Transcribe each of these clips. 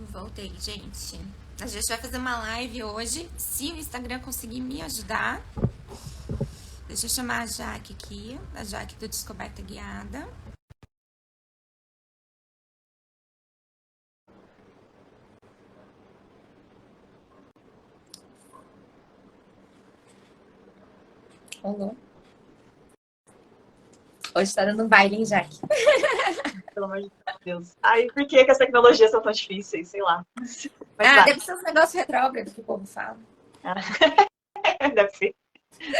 Voltei, gente. A gente vai fazer uma live hoje, se o Instagram conseguir me ajudar. Deixa eu chamar a Jaque aqui, a Jaque do Descoberta Guiada. Olá. Hoje tá dando um baile, hein, Jaque? Pelo amor de Deus. Ai, por que que as tecnologias são tão difíceis? Sei lá. Mas vai. Deve ser uns negócios retrógrados que o povo fala. Deve ser.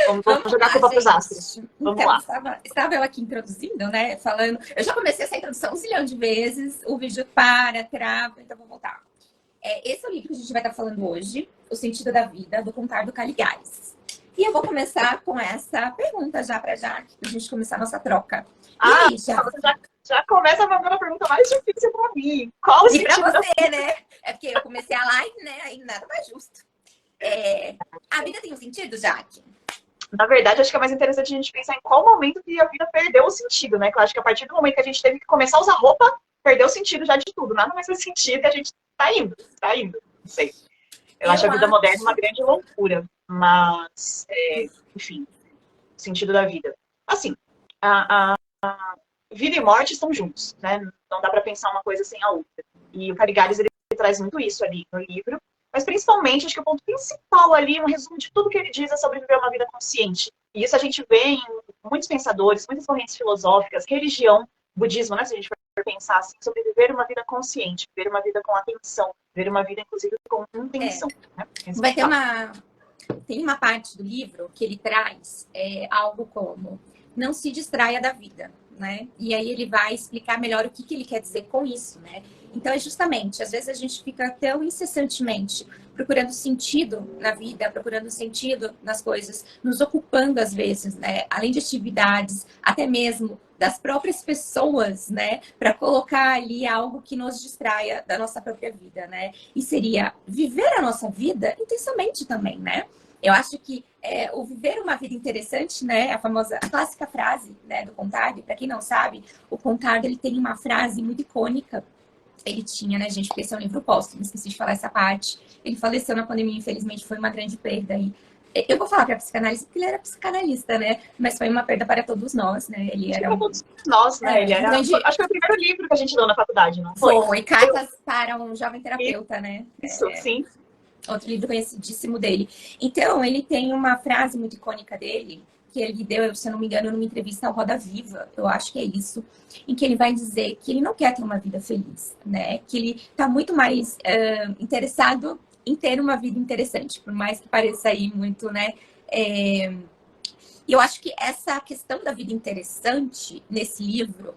Vamos Vamos jogar a lá, culpa pros astros. gente. Vamos Então, lá. estava eu aqui introduzindo, né? Falando. Eu já comecei essa introdução um zilhão de vezes. O vídeo para, trava, então vou voltar. Esse é o livro que a gente vai estar falando hoje, O Sentido da Vida, do Contardo Caligares. E eu vou começar com essa pergunta já para Jaque, para a gente começar a nossa troca. E aí, Jaque? Você já começa mandando a pergunta mais difícil pra mim. Qual o E para sentido da você, né? É porque eu comecei a live, né? Aí nada mais justo. A vida tem um sentido, Jaque? Na verdade, acho que é mais interessante a gente pensar em qual momento que a vida perdeu o sentido, né? Que eu acho que a partir do momento que a gente teve que começar a usar roupa, perdeu o sentido já de tudo. Nada mais faz sentido e a gente tá indo. Não sei. Eu acho Eu a vida moderna uma acho. grande loucura. Mas, enfim, o sentido da vida. Assim, a vida e morte estão juntos, né? Não dá para pensar uma coisa sem a outra. E o Caligares, ele traz muito isso ali no livro, mas principalmente, acho que o ponto principal ali, um resumo de tudo que ele diz é sobre viver uma vida consciente. E isso a gente vê em muitos pensadores, muitas correntes filosóficas, religião, budismo, né? Se a gente for pensar assim, sobre viver uma vida consciente, viver uma vida com atenção, viver uma vida, inclusive, com intenção. Né? Vai ter uma. Tem uma parte do livro que ele traz algo como não se distraia da vida, né? E aí ele vai explicar melhor o que ele quer dizer com isso, né? Então é justamente, às vezes a gente fica tão incessantemente procurando sentido na vida, procurando sentido nas coisas, nos ocupando às vezes, né? Além de atividades, até mesmo das próprias pessoas, né? Para colocar ali algo que nos distraia da nossa própria vida, né? E seria viver a nossa vida intensamente também, né? Eu acho que o viver uma vida interessante, né, a clássica frase, né, do Contardo, para quem não sabe, o Contardo ele tem uma frase muito icônica. Ele tinha, né, gente, porque esse é um livro póstumo, esqueci de falar essa parte. Ele faleceu na pandemia, infelizmente, foi uma grande perda. E eu vou falar para a psicanálise porque ele era psicanalista, né? Mas foi uma perda para todos nós, né? Ele Acho que era para todos nós, né? Ele um era. grande. Acho que foi o primeiro livro que a gente leu na faculdade, não foi? Foi Cartas para um Jovem Terapeuta, né? Isso, sim. Outro livro conhecidíssimo dele. Então, ele tem uma frase muito icônica dele, que ele deu, se eu não me engano, numa entrevista ao Roda Viva, eu acho que é isso, em que ele vai dizer que ele não quer ter uma vida feliz, né? Que ele está muito mais interessado em ter uma vida interessante, por mais que pareça aí muito, né? E eu acho que essa questão da vida interessante nesse livro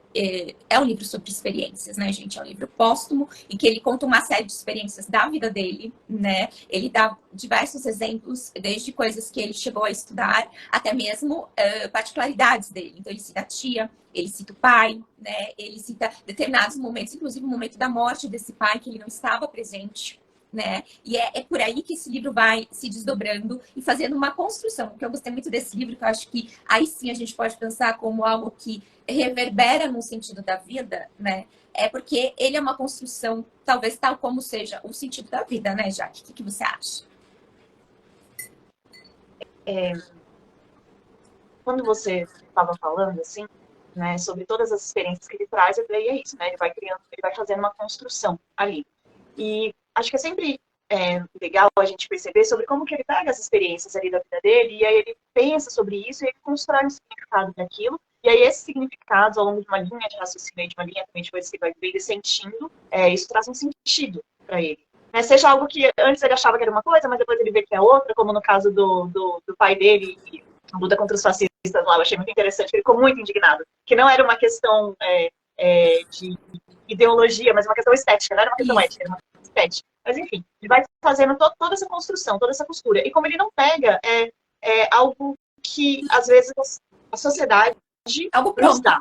é um livro sobre experiências, né, gente? É um livro póstumo em que ele conta uma série de experiências da vida dele, né? Ele dá diversos exemplos, desde coisas que ele chegou a estudar, até mesmo particularidades dele. Então, ele cita a tia, ele cita o pai, né? Ele cita determinados momentos, inclusive o momento da morte desse pai, que ele não estava presente, né? E é por aí que esse livro vai se desdobrando e fazendo uma construção. O que eu gostei muito desse livro, que eu acho que aí sim a gente pode pensar como algo que reverbera no sentido da vida, né? É porque ele é uma construção, talvez tal como seja o sentido da vida, né, Jaque? O que você acha? Quando você estava falando, assim, né, sobre todas as experiências que ele traz, eu falei, é isso, né? Ele vai criando, ele vai fazendo uma construção ali. E acho que é sempre legal a gente perceber sobre como que ele pega as experiências ali da vida dele, e aí ele pensa sobre isso e ele constrói um significado daquilo. E aí esses significados, ao longo de uma linha de raciocínio, de uma linha também de coisas que vai ver ele sentindo, isso traz um sentido para ele. Né, seja algo que antes ele achava que era uma coisa, mas depois ele vê que é outra, como no caso do pai dele, a luta contra os fascistas lá, eu achei muito interessante, ele ficou muito indignado, que não era uma questão de ideologia, mas uma questão estética, não era uma questão Isso. ética, era uma questão estética. Mas enfim, ele vai fazendo toda essa construção, toda essa costura. E como ele não pega, algo que às vezes a sociedade Algo nos pronto. dá.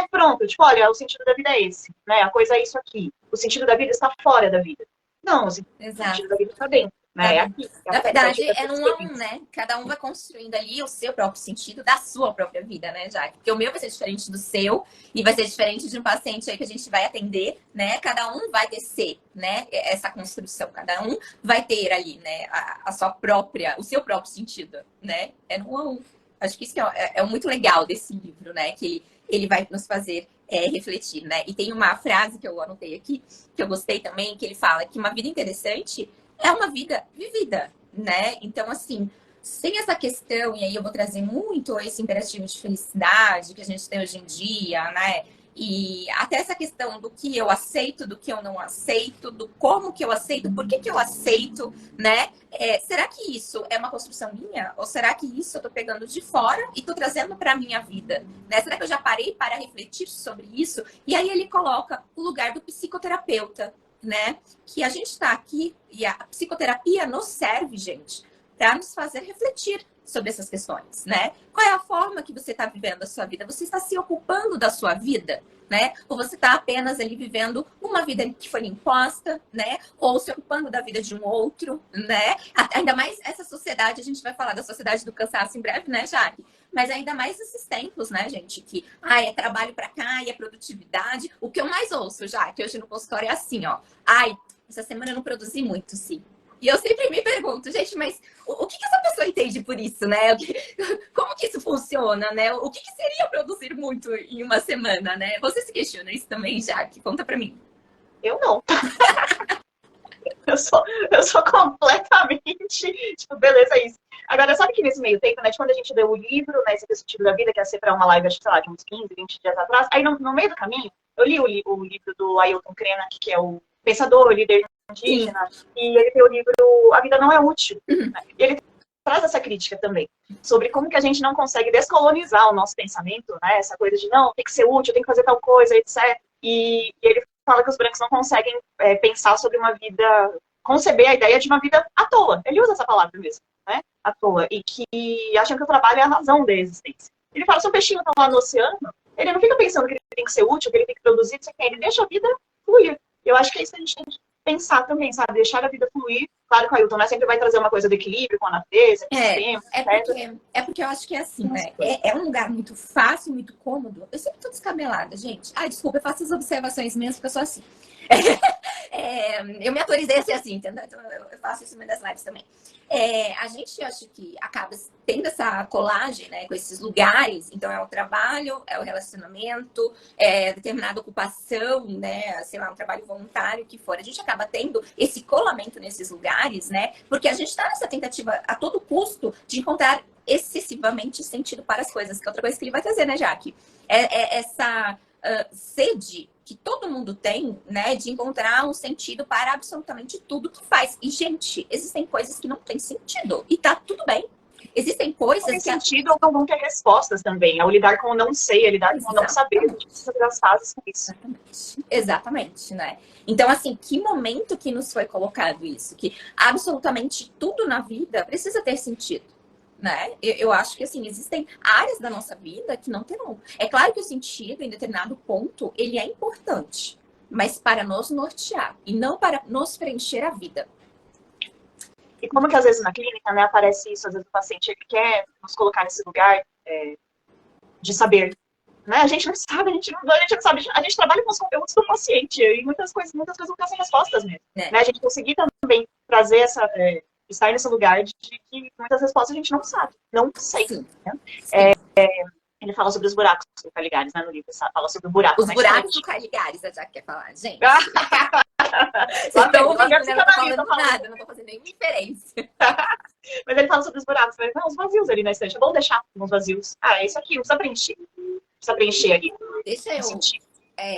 Pronto, tipo, olha, o sentido da vida é esse, né? A coisa é isso aqui. O sentido da vida está fora da vida. Não, o sentido Exato. da vida está dentro. né? É aqui. Na verdade, é no 1 a 1, né? Cada um vai construindo ali o seu próprio sentido da sua própria vida, né, Jaque? Porque o meu vai ser diferente do seu e vai ser diferente de um paciente aí que a gente vai atender, né? Cada um vai descer, né? Essa construção, cada um vai ter ali, né? A sua própria, o seu próprio sentido, né? É no 1 a 1. Acho que isso que é muito legal desse livro, né? Que ele vai nos fazer refletir, né? E tem uma frase que eu anotei aqui, que eu gostei também, que ele fala que uma vida interessante é uma vida vivida, né? Então, assim, sem essa questão, e aí eu vou trazer muito esse imperativo de felicidade que a gente tem hoje em dia, né? E até essa questão do que eu aceito, do que eu não aceito, do como que eu aceito, por que eu aceito, né? Será que isso é uma construção minha? Ou será que isso eu tô pegando de fora e tô trazendo para minha vida? Né? Será que eu já parei para refletir sobre isso? E aí ele coloca o lugar do psicoterapeuta, né? Que a gente está aqui e a psicoterapia nos serve, gente, para nos fazer refletir sobre essas questões, né? Qual é a forma que você está vivendo a sua vida? Você está se ocupando da sua vida, né? Ou você está apenas ali vivendo uma vida que foi imposta, né? Ou se ocupando da vida de um outro, né? Ainda mais essa sociedade, a gente vai falar da sociedade do cansaço em breve, né, Jaque? Mas ainda mais esses tempos, né, gente? Que, é trabalho pra cá, e é produtividade. O que eu mais ouço, já, que hoje no consultório é assim, ó. Essa semana eu não produzi muito, sim. E eu sempre me pergunto, gente, mas o que essa pessoa entende por isso, né? Como que isso funciona, né? O que seria produzir muito em uma semana, né? Você se questiona isso também, Jaque? Conta pra mim. Eu não. Eu sou completamente, tipo, beleza, é isso. Agora, sabe que nesse meio tempo, né, de quando a gente deu o livro, né, esse sentido da vida, que ia ser para uma live, acho que, sei lá, de uns 15, 20 dias atrás, aí no meio do caminho, eu li o livro do Ailton Krenak, que é o pensador, o líder indígena, e ele tem o livro A Vida Não é Útil. Né? E ele traz essa crítica também, sobre como que a gente não consegue descolonizar o nosso pensamento, né, essa coisa de, não, tem que ser útil, tem que fazer tal coisa, etc. E ele fala que os brancos não conseguem pensar sobre uma vida, conceber a ideia de uma vida à toa. Ele usa essa palavra mesmo, né? À toa. E que acham que o trabalho é a razão da existência. Ele fala, se um peixinho está lá no oceano, ele não fica pensando que ele tem que ser útil, que ele tem que produzir, ele deixa a vida fluir. Eu acho que é isso que a gente tem que pensar também, sabe? Deixar a vida fluir. Claro que o Ailton, né, sempre vai trazer uma coisa do equilíbrio com a natureza, com o sistema, porque eu acho que é assim, né? É um lugar muito fácil, muito cômodo. Eu sempre tô descabelada, gente. Desculpa, eu faço as observações mesmo, porque eu sou assim. Eu me autorizei a ser assim, entendeu? Então eu faço isso no meio das lives também. A gente acha que acaba tendo essa colagem, né, com esses lugares. Então, é o trabalho, é o relacionamento, é determinada ocupação, né, sei lá, um trabalho voluntário, que for. A gente acaba tendo esse colamento nesses lugares, né, porque a gente está nessa tentativa a todo custo de encontrar excessivamente sentido para as coisas, que é outra coisa que ele vai trazer, né, Jaque? Essa sede que todo mundo tem, né, de encontrar um sentido para absolutamente tudo que faz. E, gente, existem coisas que não têm sentido. E tá tudo bem. Existem coisas que... Não tem sentido ou não vão ter respostas também. Ao lidar com o não sei, ao lidar com o não saber, a gente precisa fazer as fases com isso. Exatamente, né? Então, assim, que momento que nos foi colocado isso? Que absolutamente tudo na vida precisa ter sentido. Né? Eu acho que, assim, existem áreas da nossa vida que não terão. É claro que o sentido, em determinado ponto, ele é importante, mas para nos nortear e não para nos preencher a vida. E como que, às vezes, na clínica, né, aparece isso, às vezes o paciente ele quer nos colocar nesse lugar de saber. Né? A gente não sabe, a gente não sabe. A gente trabalha com os conteúdos do paciente e muitas coisas não têm respostas mesmo. Né? A gente conseguir também trazer essa... estar nesse lugar de que muitas respostas a gente não sabe. Não sei. Sim. Né? Sim. Ele fala sobre os buracos do Caligares, né, no livro. Fala sobre o buraco. Os buracos do Caligares, a Jaque quer falar. Gente. Vocês estão ouvindo, né? Não tô falando nada, não tô fazendo nenhuma diferença. Mas ele fala sobre os buracos. Né? Não, os vazios ali na estante. É bom deixar uns vazios. É isso aqui, não precisa preencher. Precisa preencher ali.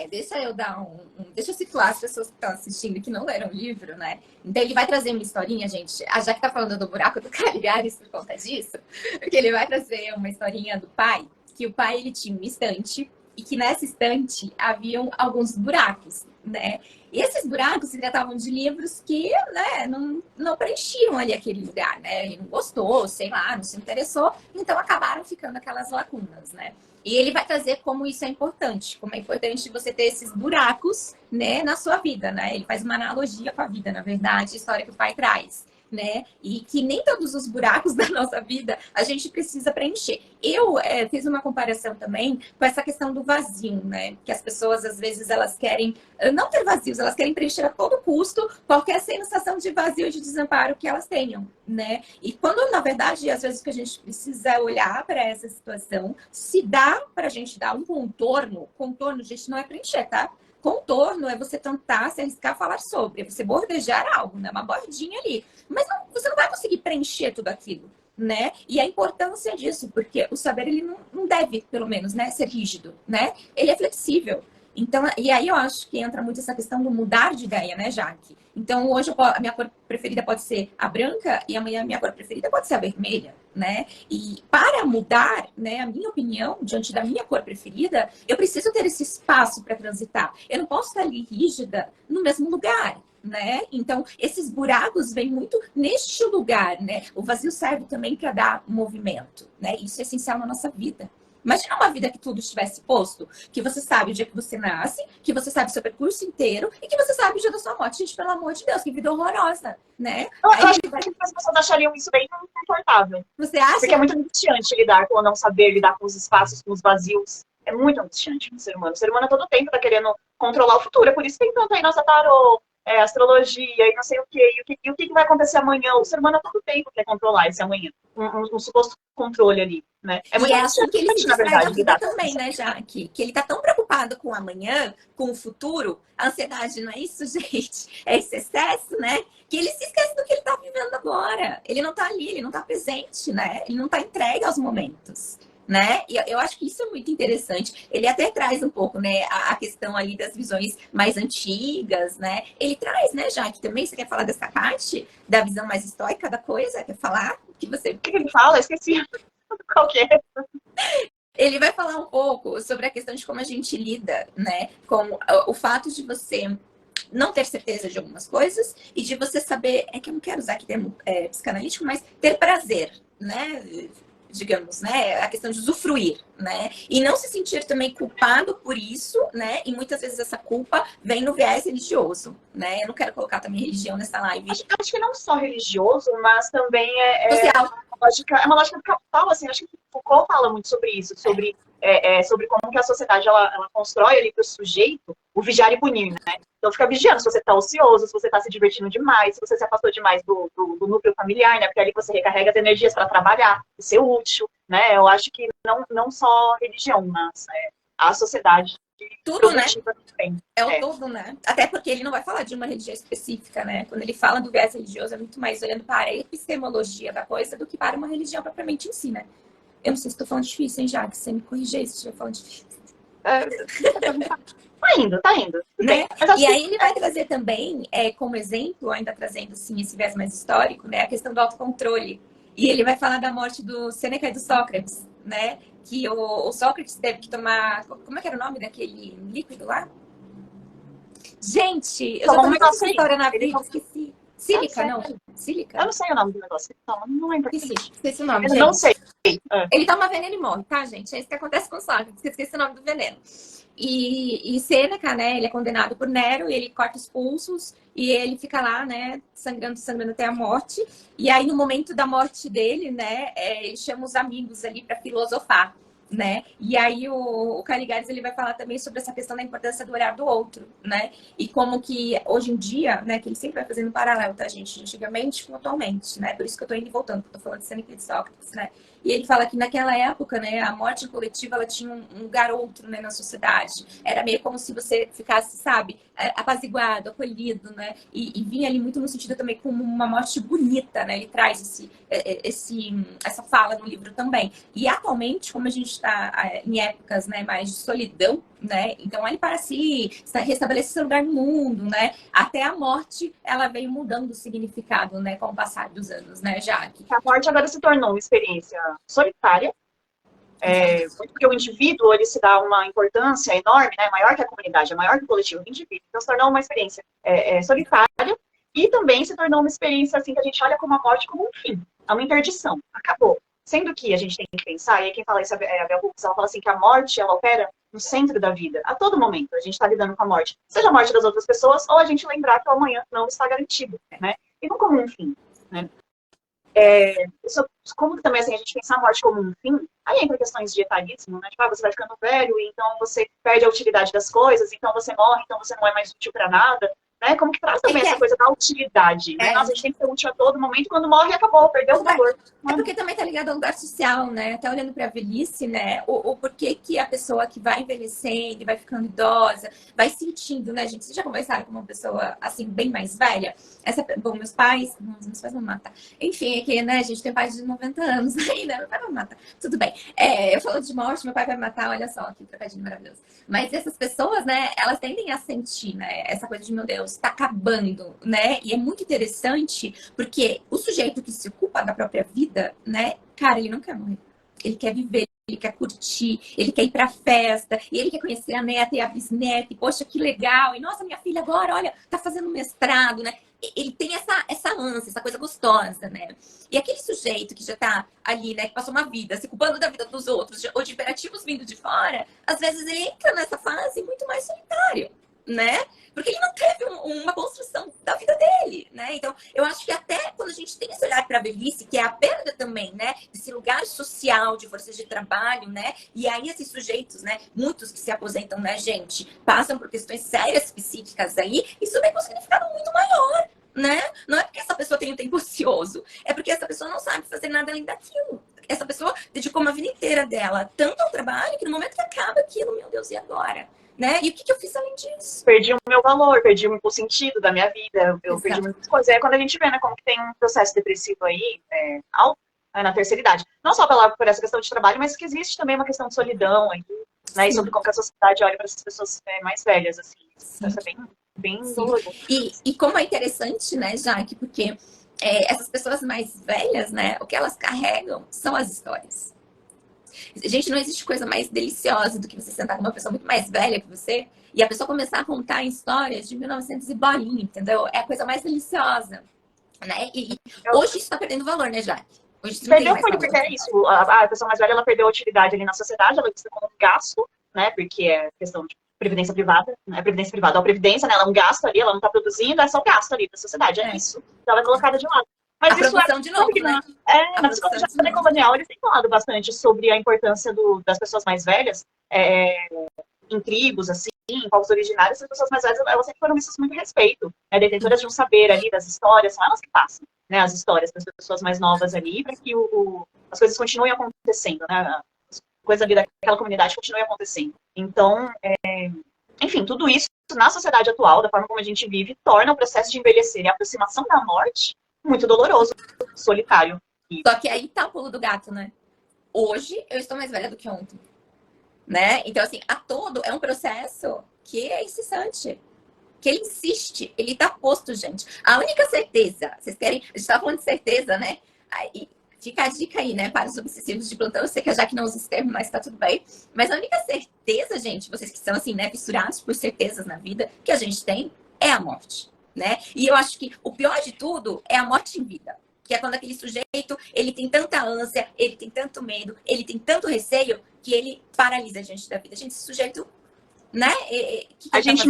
Deixa eu dar deixa eu situar as pessoas que estão assistindo que não leram o livro, né? Então ele vai trazer uma historinha, gente. A Jaque tá falando do buraco do Caligares por conta disso, porque ele vai trazer uma historinha do pai, que o pai ele tinha uma estante e que nessa estante haviam alguns buracos, né? E esses buracos se tratavam de livros que, né, não preenchiam ali aquele lugar, né? Ele não gostou, sei lá, não se interessou, então acabaram ficando aquelas lacunas, né? E ele vai trazer como isso é importante, como é importante você ter esses buracos, né, na sua vida, né? Ele faz uma analogia com a vida, na verdade, a história que o pai traz. né? E que nem todos os buracos da nossa vida a gente precisa preencher. Eu fiz uma comparação também com essa questão do vazio, né? Que as pessoas, às vezes, elas querem não ter vazios, elas querem preencher a todo custo qualquer sensação de vazio e de desamparo que elas tenham, né? E quando, na verdade, às vezes o que a gente precisa olhar para essa situação, se dá para a gente dar um contorno, gente, não é preencher, tá? Contorno é você tentar se arriscar a falar sobre, é você bordejar algo, né? Uma bordinha ali. Mas não, você não vai conseguir preencher tudo aquilo, né? E a importância disso, porque o saber, ele não deve, pelo menos, né, ser rígido, né? Ele é flexível. Então, e aí eu acho que entra muito essa questão do mudar de ideia, né, Jaque? Então, hoje a minha cor preferida pode ser a branca e amanhã a minha cor preferida pode ser a vermelha, né? E para mudar, né, a minha opinião diante da minha cor preferida, eu preciso ter esse espaço para transitar. Eu não posso estar ali rígida no mesmo lugar, né? Então, esses buracos vêm muito neste lugar, né? O vazio serve também para dar movimento, né? Isso é essencial na nossa vida. Imagina uma vida que tudo estivesse posto, que você sabe o dia que você nasce, que você sabe o seu percurso inteiro e que você sabe o dia da sua morte. Gente, pelo amor de Deus, que vida horrorosa, né? Eu Aí acho que as pessoas achariam isso bem confortável. você acha? Porque é muito angustiante lidar com o não saber, lidar com os espaços, com os vazios. É muito angustiante no ser humano. O ser humano a todo tempo tá querendo controlar o futuro. É por isso que tem tanto aí nossa tarô, astrologia e não sei o quê. E o que vai acontecer amanhã? O ser humano a todo tempo quer controlar esse amanhã. Um suposto controle ali, né? É muito E é assim que ele se angustiante, na distrai da verdade, vida lidar com também, isso. né, Jaque? Que ele tá tão preocupado com o amanhã, com o futuro, a ansiedade, não é isso, gente? É esse excesso, né? Que ele se esquece do que ele tá vivendo agora. Ele não tá ali, ele não tá presente, né? Ele não tá entregue aos momentos, né? E eu acho que isso é muito interessante. Ele até traz um pouco, né, a questão ali das visões mais antigas, né? Ele traz, né, Jaque, também, você quer falar dessa parte da visão mais estoica da coisa? Quer falar? Que você O que ele fala? Eu esqueci qual que é. Ele vai falar um pouco sobre a questão de como a gente lida, né, com o fato de você não ter certeza de algumas coisas e de você saber, é que eu não quero usar aqui termo psicanalítico, mas ter prazer, né, digamos, né, a questão de usufruir, né, e não se sentir também culpado por isso, né, e muitas vezes essa culpa vem no viés religioso, né, eu não quero colocar também religião nessa live. Acho que não só religioso, mas também Social. é uma lógica do capital, assim, acho que Foucault fala muito sobre isso, sobre como que a sociedade ela constrói ali para o sujeito o vigiar e punir, né? Então fica vigiando se você está ocioso, se você está se divertindo demais, se você se afastou demais do núcleo familiar, né? Porque ali você recarrega as energias para trabalhar e ser útil, né? Eu acho que não só religião, mas a sociedade Tudo, né? Também. É o todo, né? Até porque ele não vai falar de uma religião específica, né? Quando ele fala do viés religioso, é muito mais olhando para a epistemologia da coisa do que para uma religião propriamente em si, né? Eu não sei se estou falando difícil, hein, Jaque? Você me corrigir se estiver falando difícil. Tá indo. Né? Mas E aí ele vai trazer também, como exemplo, ainda trazendo assim, esse viés mais histórico, né? A questão do autocontrole. E ele vai falar da morte do Sêneca e do Sócrates, né? Que o Sócrates teve que tomar... Como é que era o nome daquele líquido lá? Gente, eu já tô muito essa história na vida, esqueci. Sílica, não? Sílica? Eu não sei o nome do negócio. Não lembro. Esqueci o nome, Eu gente. não sei. Ele toma veneno e morre, tá, gente? É isso que acontece com o Sócrates, esqueci o nome do veneno. E Sêneca, né, ele é condenado por Nero, e ele corta os pulsos, e ele fica lá, né, sangrando até a morte. E aí, no momento da morte dele, né, ele chama os amigos ali para filosofar, né? E aí o Caligares, ele vai falar também sobre essa questão da importância do olhar do outro, né? E como que hoje em dia, né, que ele sempre vai fazendo um paralelo, tá, gente? Antigamente com atualmente, né? Por isso que eu tô indo e voltando, porque eu tô falando de Sêneca e de Sócrates, né? E ele fala que naquela época, né, a morte coletiva, ela tinha um lugar outro, né, na sociedade. Era meio como se você ficasse, sabe, apaziguado, acolhido, né? E vinha ali muito no sentido também como uma morte bonita, né? Ele traz essa fala no livro também. E atualmente, como a gente está em épocas, né, mais de solidão, né? Então, ele para si restabelecer seu lugar no mundo, né? Até a morte, ela veio mudando o significado, né? Com o passar dos anos, né, Jaque? A morte agora se tornou uma experiência solitária, porque o indivíduo, ele se dá uma importância enorme, né? Maior que a comunidade, é maior que o coletivo, o indivíduo. Então, se tornou uma experiência solitária e também se tornou uma experiência, assim, que a gente olha como a morte como um fim, é uma interdição, acabou. Sendo que a gente tem que pensar, e aí quem fala isso é a Bell Hooks, ela fala assim que a morte, ela opera no centro da vida. A todo momento a gente está lidando com a morte. Seja a morte das outras pessoas, ou a gente lembrar que o amanhã não está garantido, né? E não como um fim, né? Como também assim, a gente pensar a morte como um fim, aí entra questões de etarismo, né? Tipo, você vai ficando velho e então você perde a utilidade das coisas, então você morre, então você não é mais útil para nada, né? Como que traz também essa coisa da utilidade, né? Nossa, a gente tem que ser útil a todo momento, quando morre, acabou, perdeu o valor. É porque também tá ligado ao lugar social, né? Até olhando pra velhice, né? O porquê que a pessoa que vai envelhecendo e vai ficando idosa, vai sentindo, né, gente? Vocês já conversaram com uma pessoa, assim, bem mais velha? Bom, meus pais vão matar. Enfim, é que, né, a gente tem pais de 90 anos ainda, meu pai vai matar. Tudo bem. Eu falo de morte, meu pai vai matar, olha só, que trocadilho maravilhoso. Mas essas pessoas, né, elas tendem a sentir, né, essa coisa de, meu Deus, tá acabando, né? E é muito interessante, porque o sujeito que se ocupa da própria vida, né? Cara, ele não quer morrer. Ele quer viver, ele quer curtir, ele quer ir pra festa, e ele quer conhecer a neta e a bisneta, e poxa, que legal, e nossa, minha filha agora, olha, tá fazendo mestrado, né? Ele tem essa ânsia, essa coisa gostosa, né? E aquele sujeito que já tá ali, né, que passou uma vida se culpando da vida dos outros, ou de imperativos vindo de fora, às vezes ele entra nessa fase muito mais solitário, né? Porque ele não teve uma construção da vida dele, né? Então, eu acho que até quando a gente tem esse olhar para a velhice, que é a perda também, né? Desse lugar social de forças de trabalho, né? E aí esses sujeitos, né? Muitos que se aposentam, né, gente, passam por questões sérias psíquicas aí, isso vem com um significado muito maior, né? Não é porque essa pessoa tem um tempo ocioso, é porque essa pessoa não sabe fazer nada além daquilo. Essa pessoa dedicou uma vida inteira dela tanto ao trabalho que no momento que acaba aquilo, meu Deus, e agora? Né? E o que eu fiz além disso? Perdi o meu valor, perdi o sentido da minha vida, eu perdi muitas coisas. É quando a gente vê, né, como que tem um processo depressivo aí, alto, na terceira idade. Não só por essa questão de trabalho, mas que existe também uma questão de solidão aí, né? E sobre como que a sociedade olha para essas pessoas mais velhas, assim. Isso é bem doloroso. E como é interessante, né, Jaque, porque essas pessoas mais velhas, né, o que elas carregam são as histórias. Gente, não existe coisa mais deliciosa do que você sentar com uma pessoa muito mais velha que você e a pessoa começar a contar histórias de 1900 e bolinha, entendeu? É a coisa mais deliciosa, né? E hoje isso tá perdendo valor, né, Jaque? Hoje isso não tem Perdeu mais muito, valor. porque é isso. A pessoa mais velha, ela perdeu a utilidade ali na sociedade, ela vista como um gasto, né? Porque é questão de previdência privada, né? Previdência privada, a previdência, né? Ela é um gasto ali, ela não está produzindo, é só um gasto ali da sociedade, é isso. Então ela é colocada de lado. Mas a isso produção de novo, né? Na psicologia decolonial, eles têm falado bastante sobre a importância das pessoas mais velhas em tribos, assim, em povos originários. As pessoas mais velhas, elas sempre foram vistas muito respeito, né? Detentoras de um saber ali das histórias, são elas que passam, né? As histórias das pessoas mais novas ali, para que as coisas continuem acontecendo, né? As coisas ali daquela comunidade continuem acontecendo. Então, enfim, tudo isso na sociedade atual, da forma como a gente vive, torna o processo de envelhecer e a aproximação da morte muito doloroso, solitário. Só que aí tá o pulo do gato, né? Hoje eu estou mais velha do que ontem, né? Então, assim, a todo é um processo que é incessante, que ele insiste, ele tá posto, gente. A única certeza, vocês querem, a gente tá falando de certeza, né? Aí, fica a dica aí, né, para os obsessivos de plantão. Eu sei que a Jaque não usa esse termo, mas tá tudo bem. Mas a única certeza, gente, vocês que são assim, né, fissurados por certezas na vida, que a gente tem é a morte, né? E eu acho que o pior de tudo é a morte em vida. Que é quando aquele sujeito, ele tem tanta ânsia, ele tem tanto medo, ele tem tanto receio, que ele paralisa a gente da vida. Gente, esse sujeito, né? A gente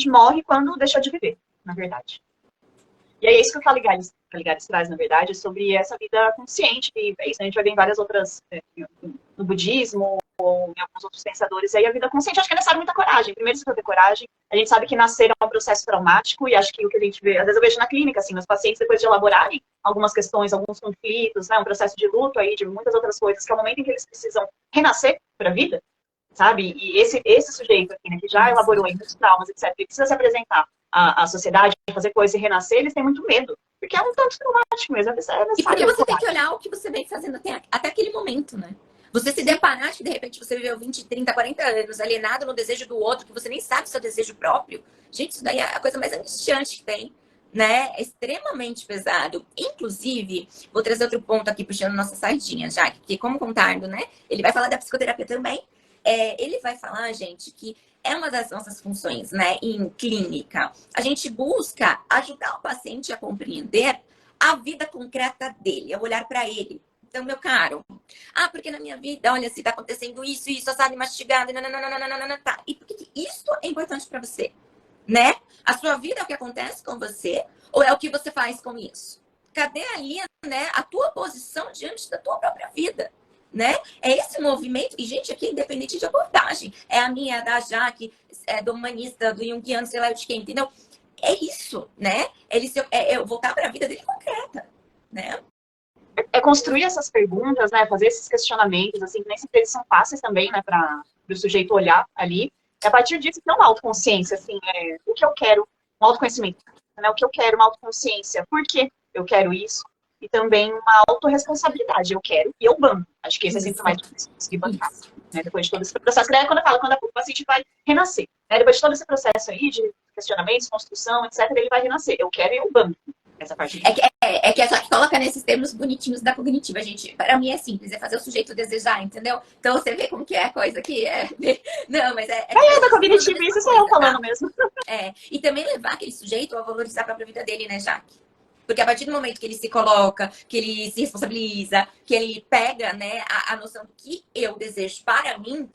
morre quando deixa de viver, na verdade. E é isso que o Caligares traz, na verdade, sobre essa vida consciente, que é isso, a gente vai ver em várias outras, no budismo, ou em alguns outros pensadores, e aí a vida consciente, acho que é necessário muita coragem. Primeiro, você ter coragem, a gente sabe que nascer é um processo traumático, e acho que o que a gente vê, às vezes eu vejo na clínica, assim, nos pacientes, depois de elaborarem algumas questões, alguns conflitos, né, um processo de luto aí, de muitas outras coisas, que é o momento em que eles precisam renascer para a vida, sabe? E esse sujeito aqui, né, que já elaborou aí muitos traumas, etc., ele precisa se apresentar à sociedade, fazer coisas e renascer, eles têm muito medo. Porque é um tanto traumático mesmo. E porque você tem que olhar o que você vem fazendo até aquele momento, né? Você se deparar que de repente você viveu 20, 30, 40 anos alienado no desejo do outro, que você nem sabe o seu desejo próprio. Gente, isso daí é a coisa mais angustiante que tem, né? É extremamente pesado. Inclusive, vou trazer outro ponto aqui, puxando nossa sardinha, já que como contardo, né? Ele vai falar da psicoterapia também. Ele vai falar, gente, que é uma das nossas funções, né, em clínica. A gente busca ajudar o paciente a compreender a vida concreta dele, a olhar para ele. Então, meu caro, porque na minha vida, olha, se tá acontecendo isso, assado e mastigado, tá. E por que isso é importante para você, né? A sua vida é o que acontece com você ou é o que você faz com isso? cadê ali, né, a tua posição diante da tua própria vida? Né? É esse movimento, e gente, aqui é independente de abordagem, é a minha, da Jaque, é do humanista, do junguiano, sei lá de quem, entendeu? É isso, né? É voltar para a vida dele concreta, né? É construir essas perguntas, né? Fazer esses questionamentos, assim, que nem sempre eles são fáceis também, né? Para o sujeito olhar ali. E a partir disso, ter uma autoconsciência, assim, o que eu quero, um autoconhecimento, né? O que eu quero, uma autoconsciência, por que eu quero isso? E também uma autorresponsabilidade, eu quero e eu banco. Acho que esse é sempre o mais difícil, conseguir bancar. Né? Depois de todo esse processo, que daí é quando eu falo, quando o paciente vai renascer. Né? Depois de todo esse processo aí, de questionamentos, construção, etc., ele vai renascer. Eu quero e eu banco. Essa parte é que a Jaque coloca nesses termos bonitinhos da cognitiva, gente. Para mim é simples, é fazer o sujeito desejar, entendeu? Então você vê como que é a coisa que é. Não, mas da cognitiva, isso sou eu falando mesmo. E também levar aquele sujeito a valorizar a própria vida dele, né, Jaque? Porque a partir do momento que ele se coloca, que ele se responsabiliza, que ele pega, né, a noção do que eu desejo para mim,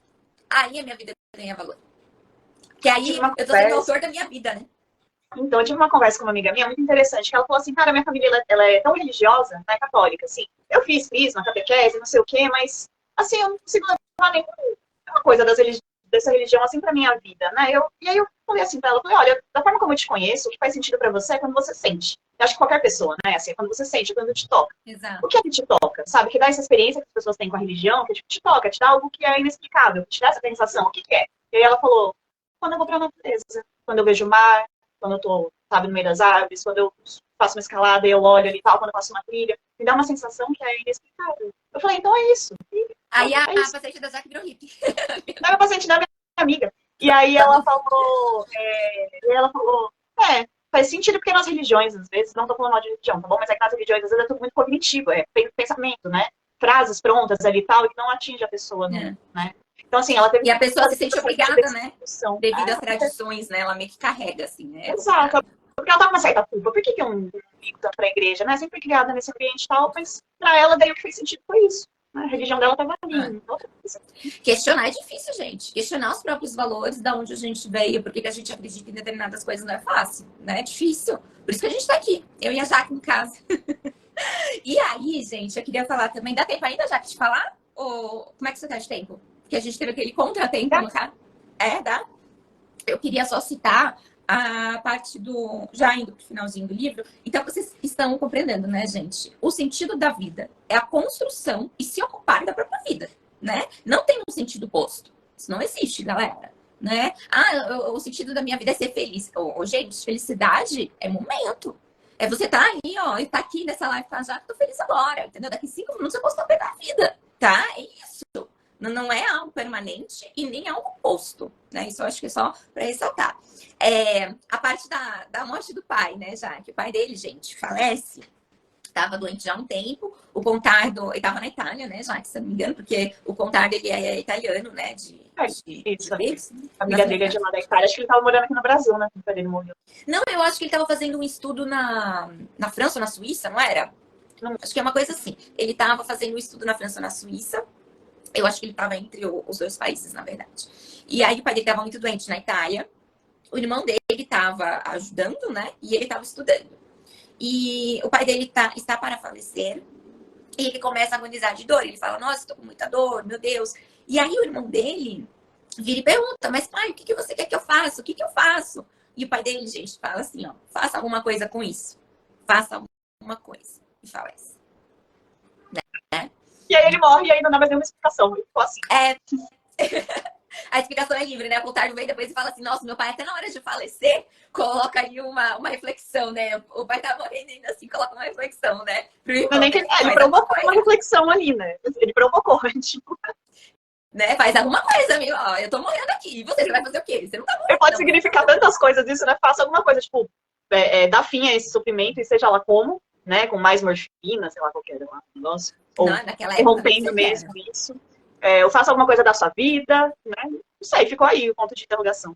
aí a minha vida ganha valor. Que aí eu tô sendo autor da minha vida, né? Então, eu tive uma conversa com uma amiga minha muito interessante, que ela falou assim, cara, minha família, ela é tão religiosa, né, católica, assim. Eu fiz crisma, catequese, não sei o quê, mas, assim, eu não consigo levar nenhuma coisa dessa religião, assim, pra minha vida, né? E aí eu falei assim pra ela, falei, olha, da forma como eu te conheço, o que faz sentido pra você é quando você sente. Eu acho que qualquer pessoa, né, assim, é quando você sente, quando te toca. Exato. O que é que te toca, sabe? Que dá essa experiência que as pessoas têm com a religião, que te toca, te dá algo que é inexplicável, que te dá essa sensação, o que é? E aí ela falou, quando eu vou pra natureza, quando eu vejo o mar, quando eu tô, sabe, no meio das árvores, quando eu faço uma escalada e eu olho ali e tal, quando eu faço uma trilha, me dá uma sensação que é inexplicável. Eu falei, então é isso. Aí a paciente da Jaque virou hippie. Não é uma paciente da minha amiga. E aí ela falou, faz sentido porque nas religiões, às vezes, não tô falando mal de religião, tá bom? Mas é que nas religiões, às vezes, é tudo muito cognitivo, é pensamento, né? Frases prontas ali e tal, e que não atinge a pessoa, né? Então, assim, ela teve... E a pessoa se sente obrigada, né? Devido às tradições, né? Ela meio que carrega, assim, né? Exato. Porque ela tava com uma certa culpa. Por que eu não ligo tanto pra igreja, né? Sempre criada nesse ambiente e tal, mas pra ela, daí o que fez sentido foi isso. A religião dela tava ali. Questionar é difícil, gente. Questionar os próprios valores, da onde a gente veio, por que a gente acredita em determinadas coisas não é fácil, né? É difícil. Por isso que a gente tá aqui. Eu e a Jaque em casa. E aí, gente, eu queria falar também. Dá tempo ainda, Jaque, de falar? Ou como é que você tá de tempo? Porque a gente teve aquele contratempo no caso. Dá? Eu queria só citar a parte do... Já indo pro finalzinho do livro. Então, vocês estão compreendendo, né, gente? O sentido da vida é a construção e se ocupar da própria vida, né? Não tem um sentido oposto. Isso não existe, galera. Né? O sentido da minha vida é ser feliz. Gente, felicidade é momento. É você tá aí, ó, e tá aqui nessa live com a Jaque, tô feliz agora, entendeu? Daqui 5 minutos eu posso estar pela vida, tá? É isso. Não é algo permanente e nem algo oposto, né? Isso eu acho que é só para ressaltar. A parte da morte do pai, né, Jaque? O pai dele, gente, falece. Estava doente já há um tempo. O Contardo, ele estava na Itália, né, Jaque, se eu não me engano, porque o Contardo, ele é italiano, né? A família dele é de lá da Itália. Acho que ele estava morando aqui no Brasil, né? Quando ele morreu. Não, eu acho que ele estava fazendo um estudo na França ou na Suíça, não era? Não. Acho que é uma coisa assim. Ele estava fazendo um estudo na França ou na Suíça. Eu acho que ele estava entre os dois países, na verdade. E aí o pai dele estava muito doente na Itália. O irmão dele estava ajudando, né? E ele estava estudando. E o pai dele está para falecer. E ele começa a agonizar de dor. Ele fala, nossa, estou com muita dor, meu Deus. E aí o irmão dele vira e pergunta, mas pai, o que você quer que eu faça? O que eu faço? E o pai dele, gente, fala assim, ó, faça alguma coisa com isso. Faça alguma coisa. E falece. Né? E aí ele morre e aí não dá mais nenhuma explicação. Ele ficou assim. A explicação é livre, né? O Contardo vem depois e fala assim, nossa, meu pai até na hora de falecer coloca ali uma reflexão, né? O pai tá morrendo ainda assim, coloca uma reflexão, né? Não, nem que ele provocou uma reflexão ali, né? Ele provocou, tipo... Né? Faz alguma coisa, meu, ó, eu tô morrendo aqui. E você vai fazer o quê? Você não tá morrendo. Pode significar tantas coisas isso, né? Faça alguma coisa, tipo, dá fim a esse sofrimento, e seja lá como, né? Com mais morfina, sei lá, qualquer negócio. Ou interrompendo mesmo isso. Ou faça alguma coisa da sua vida, né? Não sei, ficou aí o ponto de interrogação.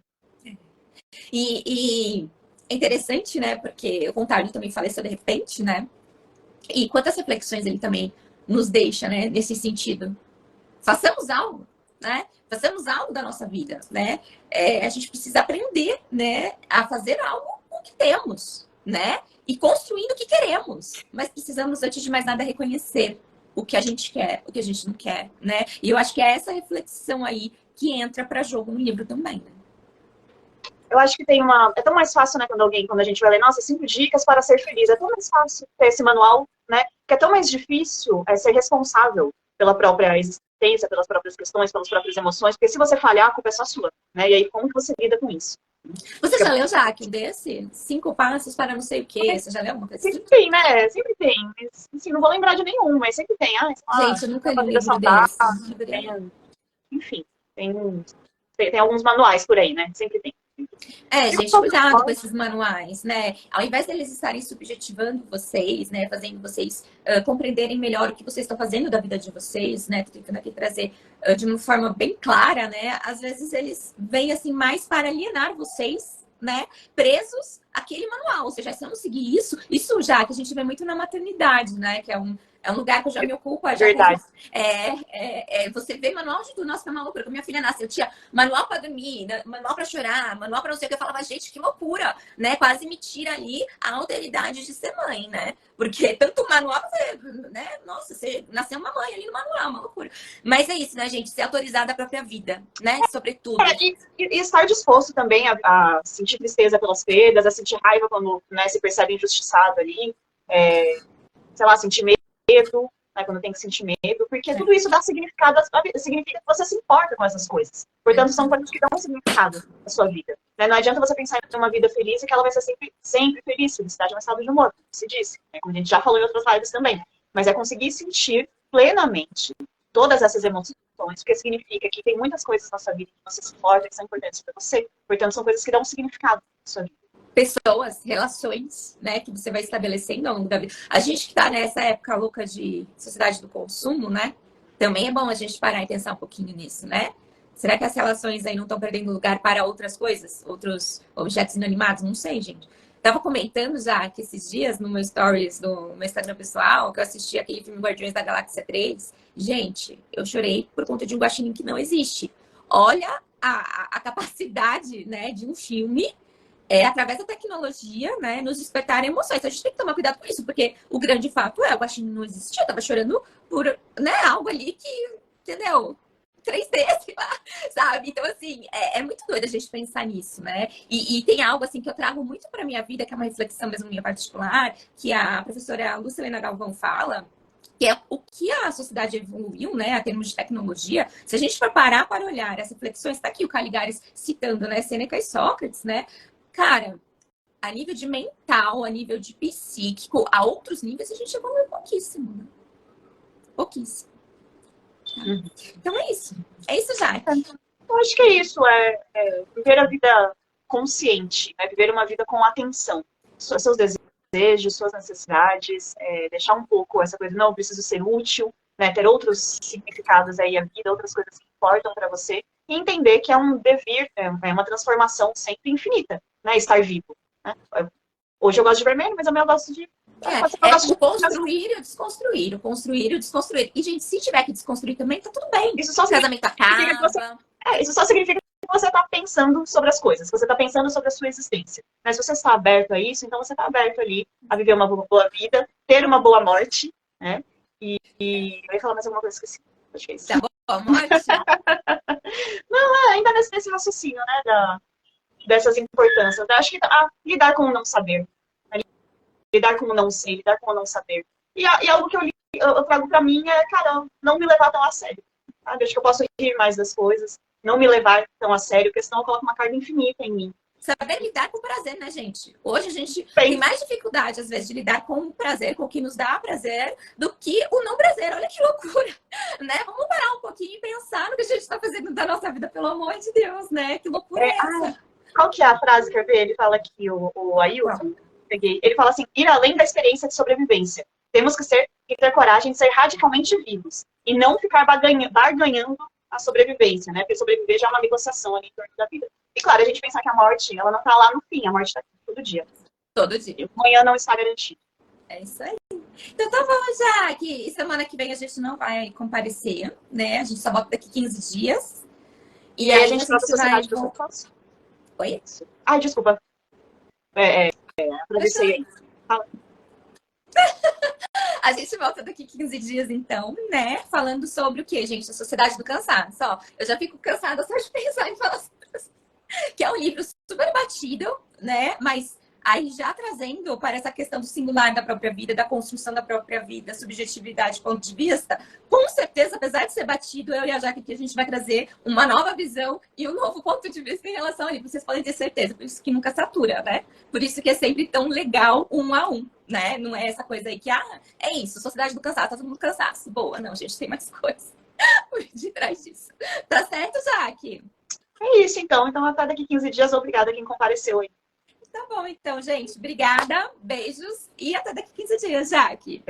E é interessante, né? Porque o Contardo também faleceu de repente, né? E quantas reflexões ele também nos deixa, né? Nesse sentido. Façamos algo, né? Façamos algo da nossa vida, né? A gente precisa aprender, né? A fazer algo com o que temos, né? e construindo o que queremos. Mas precisamos, antes de mais nada, reconhecer o que a gente quer, o que a gente não quer, né? E eu acho que é essa reflexão aí que entra para jogo no livro também, né? Eu acho que tem uma... É tão mais fácil, né, quando a gente vai ler, nossa, 5 dicas para ser feliz. É tão mais fácil ter esse manual, né? Que é tão mais difícil ser responsável pela própria existência, pelas próprias questões, pelas próprias emoções, porque se você falhar, a culpa é só sua, né? E aí, como que você lida com isso? Você já leu, Jaque, um desse? 5 passos para não sei o quê. Você já leu alguma coisa assim? Sempre tem, né? Sempre tem. Mas, assim, não vou lembrar de nenhum, mas sempre tem. Gente, eu nunca li uma um vida livro saudável, desse. enfim, tem alguns manuais por aí, né? Sempre tem. Gente, cuidado com esses manuais, né? Ao invés deles estarem subjetivando vocês, né? Fazendo vocês compreenderem melhor o que vocês estão fazendo da vida de vocês, né? Tô tentando aqui trazer de uma forma bem clara, né? Às vezes eles vêm assim mais para alienar vocês, né? Presos àquele manual. Ou seja, se eu não seguir isso já que a gente vê muito na maternidade, né? Que é um lugar que eu já me ocupo. Já Verdade. Você vê manual de tudo. Nossa, que é uma loucura. Quando minha filha nasce, eu tinha manual para dormir, manual para chorar, manual para não sei o que. Eu falava, gente, que loucura, né? Quase me tira ali a alteridade de ser mãe, né? Porque tanto manual, né? Nossa, você nasceu uma mãe ali no manual, uma loucura. Mas é isso, né, gente? Ser autorizada a própria vida, né? Sobretudo. E estar disposto também a sentir tristeza pelas perdas, a sentir raiva quando, né, se percebe injustiçado ali, sei lá, sentir medo, né, quando tem que sentir medo, porque tudo isso dá significado, significa que você se importa com essas coisas. Portanto, são coisas que dão significado à sua vida. Né? Não adianta você pensar em uma vida feliz e que ela vai ser sempre feliz. Felicidade é um estado de humor, como se disse, né? Como a gente já falou em outras lives também. Mas é conseguir sentir plenamente todas essas emoções, porque significa que tem muitas coisas na sua vida que você se importa, que são importantes para você. Portanto, são coisas que dão significado à sua vida. Pessoas, relações, né, que você vai estabelecendo ao longo da vida. A gente que tá nessa época louca de sociedade do consumo, né, também é bom a gente parar e pensar um pouquinho nisso, né? Será que as relações aí não estão perdendo lugar para outras coisas? Outros objetos inanimados? Não sei, gente. Tava comentando já que esses dias no meu stories, no meu Instagram pessoal, que eu assisti aquele filme Guardiões da Galáxia 3. Gente, eu chorei por conta de um guaxinim que não existe. Olha a capacidade, né, de um filme através da tecnologia, né, nos despertar emoções. Então, a gente tem que tomar cuidado com isso, porque o grande fato é, o guaxinim não existia, eu tava chorando por, né, algo ali que, entendeu? 3D, sei lá, sabe? Então, assim, é muito doido a gente pensar nisso, né? E tem algo, assim, que eu trago muito pra minha vida, que é uma reflexão mesmo minha particular, que a professora Lucilena Galvão fala, que é o que a sociedade evoluiu, né, a termos de tecnologia. Se a gente for parar para olhar as reflexões, tá aqui o Caligares citando, né, Sêneca e Sócrates, né? Cara, a nível de mental, a nível de psíquico, a outros níveis, a gente evoluiu pouquíssimo, né? Pouquíssimo. Então é isso. É isso, Jaque. Eu acho que é isso, viver a vida consciente, né? Viver uma vida com atenção. Seus desejos, suas necessidades, deixar um pouco essa coisa, não, eu preciso ser útil, né? Ter outros significados aí à vida, outras coisas que importam para você, e entender que é um devir, é uma transformação sempre infinita, né? Estar vivo. Né? Hoje eu gosto de vermelho, mas amanhã eu gosto de... o construir e o desconstruir, o construir e o desconstruir. E, gente, se tiver que desconstruir também, tá tudo bem. Isso só o casamento acaba. Isso só significa que você está pensando sobre as coisas, que você está pensando sobre a sua existência. Mas se você está aberto a isso, então você está aberto ali a viver uma boa vida, ter uma boa morte, né? E eu ia falar mais alguma coisa, esqueci. Acho que é isso. Tá bom, morte? Não, ainda nesse raciocínio, né, dessas importâncias. Eu acho que lidar com o não saber, né? Lidar com o não sei, lidar com o não saber. E algo que eu trago pra mim é, cara, não me levar tão a sério. Sabe? Acho que eu posso rir mais das coisas, não me levar tão a sério, porque senão eu coloco uma carga infinita em mim. Saber lidar com o prazer, né, gente? Hoje a gente tem mais dificuldade, às vezes, de lidar com o prazer, com o que nos dá prazer, do que o não prazer. Olha que loucura, né? Vamos parar um pouquinho e pensar no que a gente está fazendo da nossa vida, pelo amor de Deus, né? Que loucura é essa? Qual que é a frase, quer ver? Ele fala aqui, o Ailton, ele fala assim, ir além da experiência de sobrevivência. Temos que ter coragem de ser radicalmente vivos e não ficar barganhando a sobrevivência, né? Porque sobreviver já é uma negociação ali em torno da vida. E claro, a gente pensar que a morte, ela não tá lá no fim, a morte está aqui todo dia. Todo dia. E amanhã não está garantido. É isso aí. Então tá bom, Jaque. E semana que vem a gente não vai comparecer, né? A gente só volta daqui 15 dias. E aí a gente trata a sociedade dos outros. Oi? Ai, desculpa. Atravessei aí. A gente volta daqui 15 dias, então, né? Falando sobre o quê, gente? A Sociedade do Cansaço. Ó, eu já fico cansada só de pensar em falar sobre isso. Que é um livro super batido, né? Mas aí já trazendo para essa questão do singular da própria vida, da construção da própria vida, subjetividade, ponto de vista, com certeza, apesar de ser batido, eu e a Jaque aqui, a gente vai trazer uma nova visão e um novo ponto de vista em relação ao livro. Vocês podem ter certeza, por isso que nunca satura, né? Por isso que é sempre tão legal um a um, né? Não é essa coisa aí que, é isso, Sociedade do Cansaço, tá todo mundo cansaço. Boa, não, gente, tem mais coisas por detrás disso. Tá certo, Jaque? É isso, então. Então, até daqui 15 dias. Obrigada a quem compareceu aí. Tá bom, então, gente. Obrigada, beijos e até daqui 15 dias, Jaque.